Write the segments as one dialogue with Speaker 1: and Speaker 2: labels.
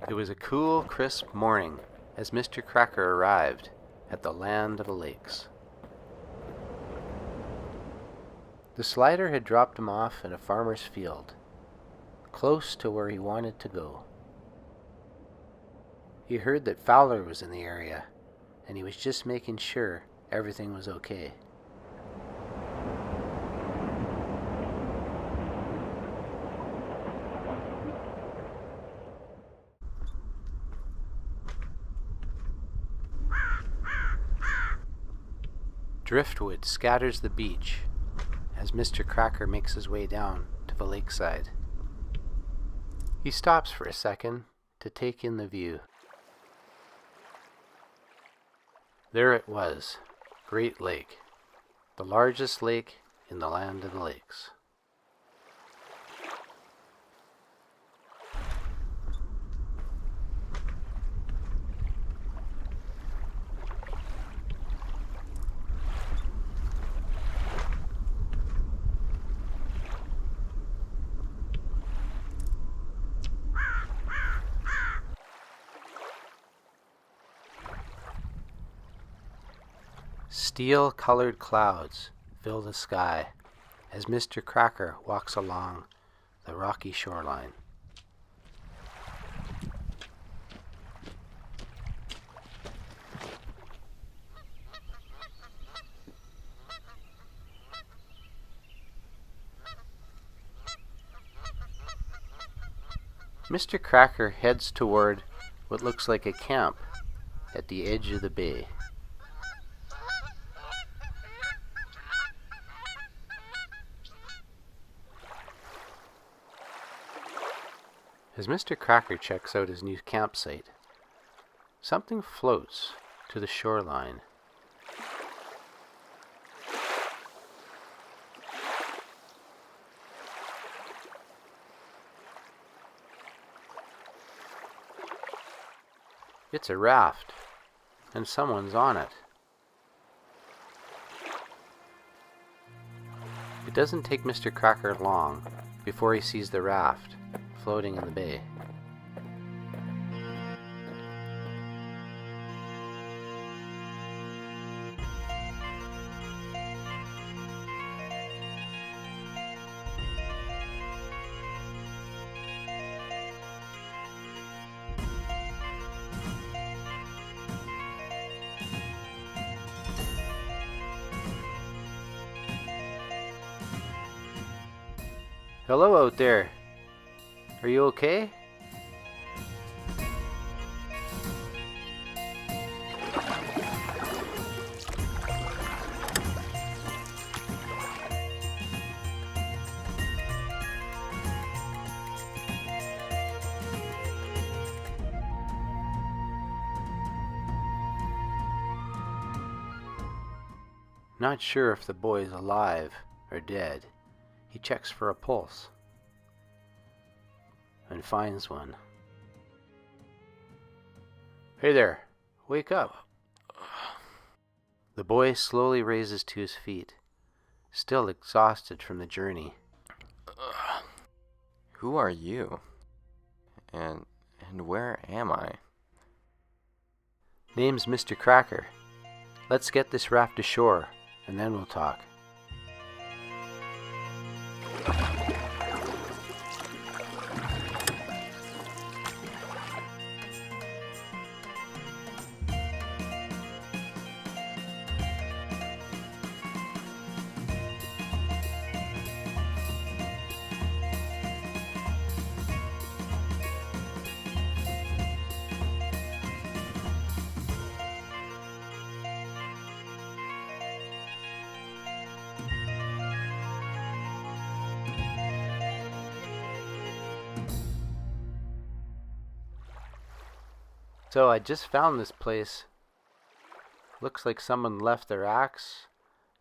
Speaker 1: It was a cool, crisp morning as Mr. Kracker arrived at the land of the lakes. The slider had dropped him off at a farmer's field, close to where he wanted to go. He heard that Fowler was in the area, and he was just making sure everything was okay. Driftwood scatters the beach as Mr. Kracker makes his way down to the lakeside. He stops for a second to take in the view. There it was, Great Lake, the largest lake in the land of the lakes. Steel-colored clouds fill the sky as Mr. Kracker walks along the rocky shoreline. Mr. Kracker heads toward what looks like a camp at the edge of the bay. As Mr. Kracker checks out his new campsite, something floats to the shoreline. It's a raft, and someone's on it. It doesn't take Mr. Kracker long before he sees the raft floating in the bay. Hello out there. Are you okay? Not sure if the boy's alive or dead. He checks for a pulse and finds one. Hey there, wake up. The boy slowly raises to his feet, still exhausted from the journey.
Speaker 2: Who are you? And where am I?
Speaker 1: Name's Mr. Kracker. Let's get this raft ashore, and then we'll talk. So I just found this place. Looks like someone left their axe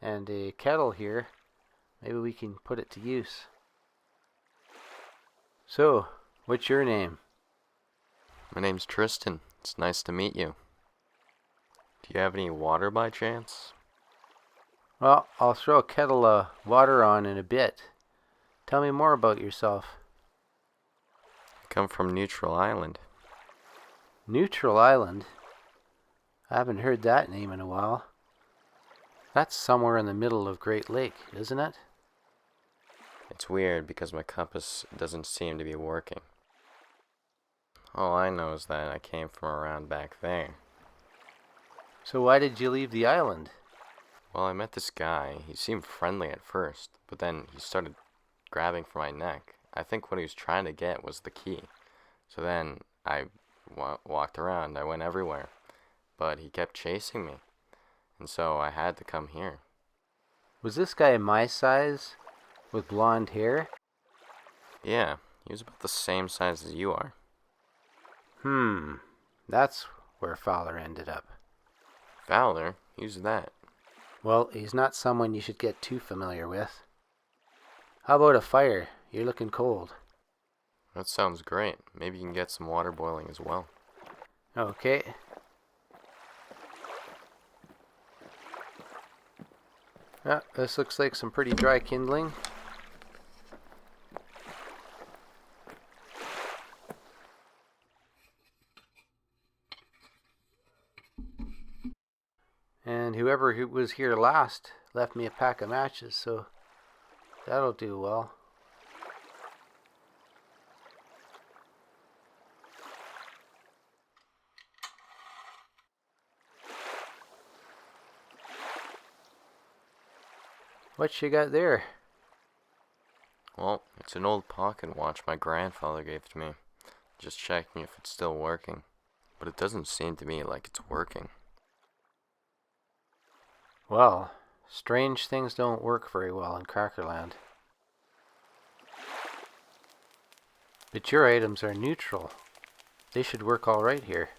Speaker 1: and a kettle here. Maybe we can put it to use. So, what's your name?
Speaker 2: My name's Tristan. It's nice to meet you. Do you have any water by chance?
Speaker 1: Well, I'll throw a kettle of water on in a bit. Tell me more about yourself.
Speaker 2: I come from Neutral Island.
Speaker 1: Neutral Island? I haven't heard that name in a while. That's somewhere in the middle of Great Lake, isn't it?
Speaker 2: It's weird because my compass doesn't seem to be working. All I know is that I came from around back there.
Speaker 1: So why did you leave the island?
Speaker 2: Well, I met this guy. He seemed friendly at first, but then he started grabbing for my neck. I think what he was trying to get was the key. So then I walked around. I went everywhere. But he kept chasing me. And so I had to come here.
Speaker 1: Was this guy my size? With blonde hair?
Speaker 2: Yeah, he was about the same size as you are.
Speaker 1: That's where Fowler ended up.
Speaker 2: Fowler? Who's that?
Speaker 1: Well, he's not someone you should get too familiar with. How about a fire? You're looking cold.
Speaker 2: That sounds great. Maybe you can get some water boiling as well.
Speaker 1: Okay. This looks like some pretty dry kindling. And whoever was here last left me a pack of matches, so that'll do well. What you got there?
Speaker 2: Well, it's an old pocket watch my grandfather gave to me. Just checking if it's still working. But it doesn't seem to me like it's working.
Speaker 1: Well, strange things don't work very well in Crackerland. But your items are neutral. They should work all right here.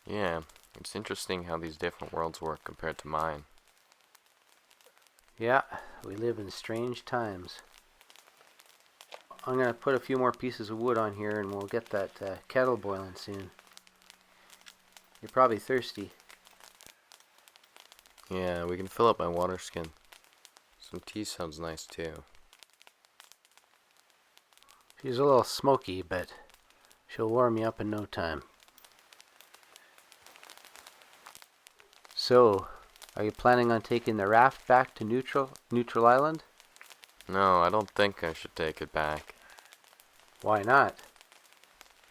Speaker 2: Yeah, it's interesting how these different worlds work compared to mine.
Speaker 1: Yeah, we live in strange times. I'm going to put a few more pieces of wood on here and we'll get that kettle boiling soon. You're probably thirsty.
Speaker 2: Yeah, we can fill up my water skin. Some tea sounds nice too.
Speaker 1: She's a little smoky, but she'll warm you up in no time. So, are you planning on taking the raft back to Neutral Island?
Speaker 2: No, I don't think I should take it back.
Speaker 1: Why not?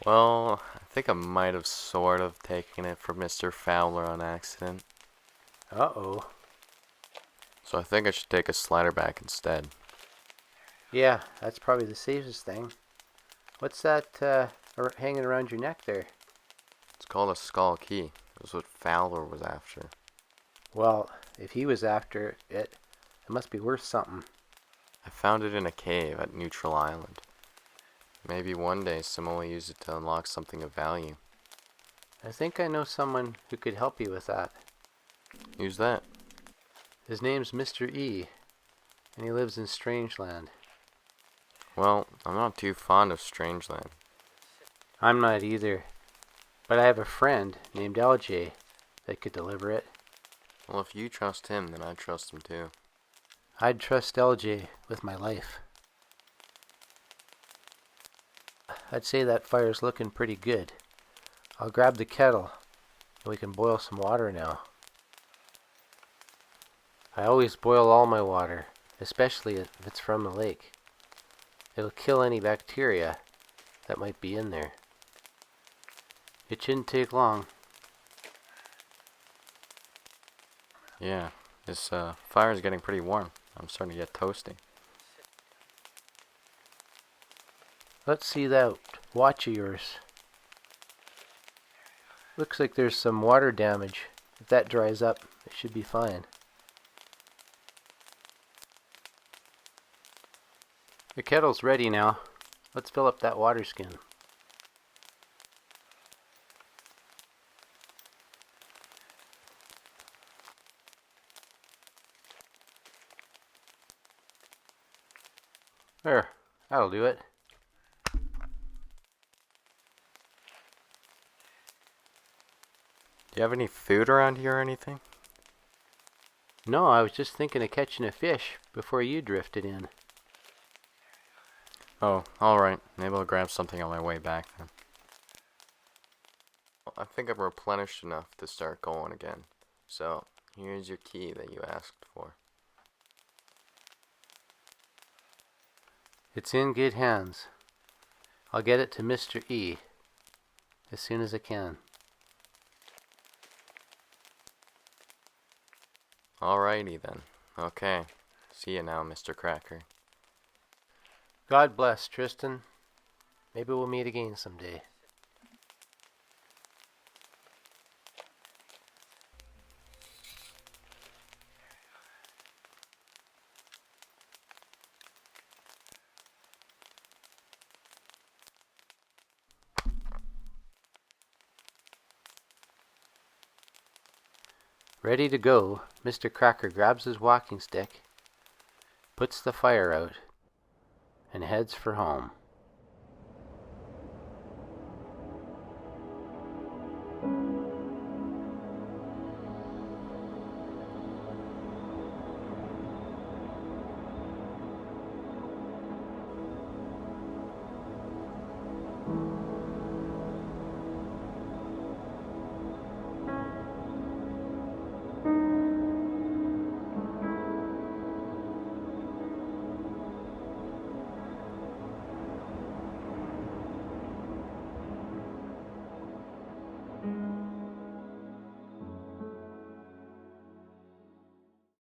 Speaker 2: Well, I think I might have sort of taken it from Mr. Fowler on accident.
Speaker 1: Uh-oh.
Speaker 2: So I think I should take a slider back instead.
Speaker 1: Yeah, that's probably the safest thing. What's that hanging around your neck there?
Speaker 2: It's called a skull key. It was what Fowler was after.
Speaker 1: Well, if he was after it, it must be worth something.
Speaker 2: I found it in a cave at Neutral Island. Maybe one day someone will use it to unlock something of value.
Speaker 1: I think I know someone who could help you with that.
Speaker 2: Who's that?
Speaker 1: His name's Mr. E, and he lives in Strangeland.
Speaker 2: Well, I'm not too fond of Strangeland.
Speaker 1: I'm not either, but I have a friend named LJ that could deliver it.
Speaker 2: Well, if you trust him, then I trust him too.
Speaker 1: I'd trust LJ with my life. I'd say that fire's looking pretty good. I'll grab the kettle, and we can boil some water now. I always boil all my water, especially if it's from the lake. It'll kill any bacteria that might be in there. It shouldn't take long.
Speaker 2: Yeah, this fire is getting pretty warm. I'm starting to get toasty.
Speaker 1: Let's see that watch of yours. Looks like there's some water damage. If that dries up, it should be fine. The kettle's ready now. Let's fill up that water skin. There, that'll do it.
Speaker 2: Do you have any food around here or anything?
Speaker 1: No, I was just thinking of catching a fish before you drifted in.
Speaker 2: Oh, alright. Maybe I'll grab something on my way back then. I think I'm replenished enough to start going again. So, here's your key that you asked for.
Speaker 1: It's in good hands. I'll get it to Mr. E as soon as I can.
Speaker 2: Alrighty then. Okay. See you now, Mr. Kracker.
Speaker 1: God bless, Tristan. Maybe we'll meet again someday. Ready to go, Mr. Kracker grabs his walking stick, puts the fire out, and heads for home.